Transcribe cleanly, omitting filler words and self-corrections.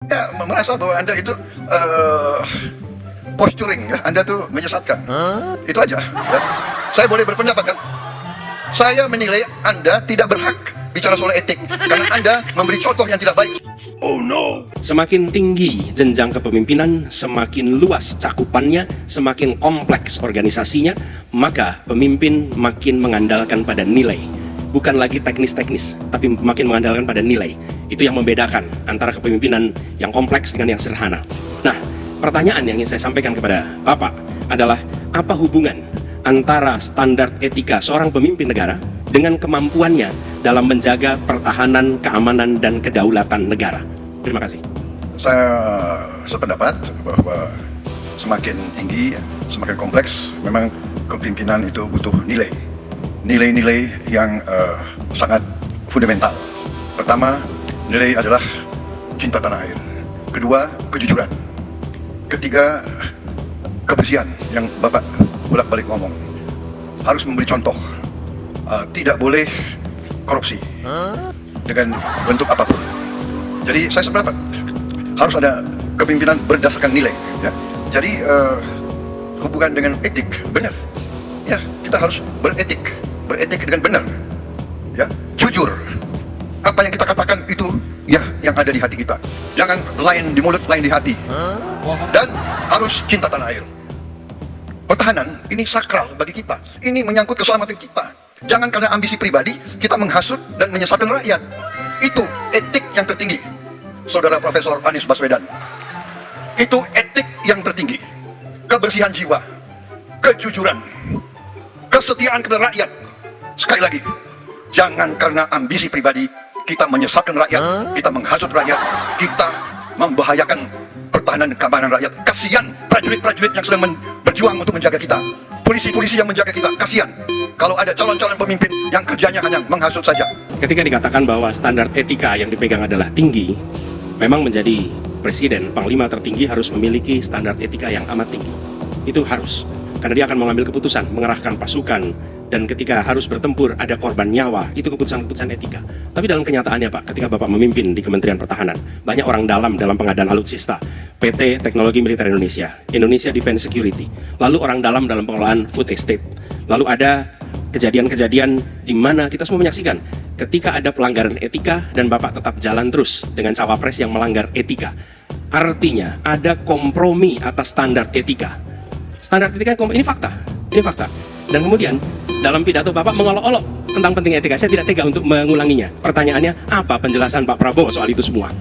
Ya, merasa bahwa Anda itu posturing, ya. Anda tuh menyesatkan. Itu aja. Ya. Saya boleh berpendapat kan? Saya menilai Anda tidak berhak bicara soal etik karena Anda memberi contoh yang tidak baik. Oh no. Semakin tinggi jenjang kepemimpinan, semakin luas cakupannya, semakin kompleks organisasinya, maka pemimpin makin mengandalkan pada nilai. Bukan lagi teknis-teknis, tapi makin mengandalkan pada nilai. Itu yang membedakan antara kepemimpinan yang kompleks dengan yang sederhana. Nah, pertanyaan yang ingin saya sampaikan kepada Bapak adalah, apa hubungan antara standar etika seorang pemimpin negara dengan kemampuannya dalam menjaga pertahanan, keamanan, dan kedaulatan negara? Terima kasih. Saya sependapat bahwa semakin tinggi, semakin kompleks, memang kepemimpinan itu butuh nilai. Nilai-nilai yang sangat fundamental. Pertama, nilai adalah cinta tanah air. Kedua, kejujuran. Ketiga, kebersihan yang Bapak bolak-balik ngomong. Harus memberi contoh. Tidak boleh korupsi dengan bentuk apapun. Jadi saya sependapat harus ada kepemimpinan berdasarkan nilai. Ya. Jadi hubungan dengan etik benar. Ya, kita harus beretik dengan benar. Ya, jujur. Apa yang kita katakan itu ya yang ada di hati kita. Jangan lain di mulut, lain di hati. Dan harus cinta tanah air. Pertahanan ini sakral bagi kita. Ini menyangkut keselamatan kita. Jangan karena ambisi pribadi kita menghasut dan menyesatkan rakyat. Itu etik yang tertinggi, Saudara Profesor Anies Baswedan. Itu etik yang tertinggi. Kebersihan jiwa, kejujuran, kesetiaan kepada rakyat. Sekali lagi, jangan karena ambisi pribadi kita menyesatkan rakyat, kita menghasut rakyat, kita membahayakan pertahanan keamanan rakyat. Kasihan prajurit-prajurit yang sedang berjuang untuk menjaga kita, polisi-polisi yang menjaga kita. Kasihan kalau ada calon-calon pemimpin yang kerjanya hanya menghasut saja. Ketika dikatakan bahwa standar etika yang dipegang adalah tinggi, memang menjadi presiden, panglima tertinggi harus memiliki standar etika yang amat tinggi. Itu harus, karena dia akan mengambil keputusan, mengerahkan pasukan, dan ketika harus bertempur ada korban nyawa, itu keputusan-keputusan etika. Tapi dalam kenyataannya Pak, ketika Bapak memimpin di Kementerian Pertahanan, banyak orang dalam pengadaan alutsista, PT Teknologi Militer Indonesia, Indonesia Defense Security, lalu orang dalam pengelolaan food estate, lalu ada kejadian-kejadian di mana kita semua menyaksikan ketika ada pelanggaran etika dan Bapak tetap jalan terus dengan cawapres yang melanggar etika. Artinya ada kompromi atas standar etika. Standar etika ini fakta, ini fakta. Dan kemudian dalam pidato Bapak mengolok-olok tentang pentingnya etika. Saya tidak tega untuk mengulanginya. Pertanyaannya, apa penjelasan Pak Prabowo soal itu semua?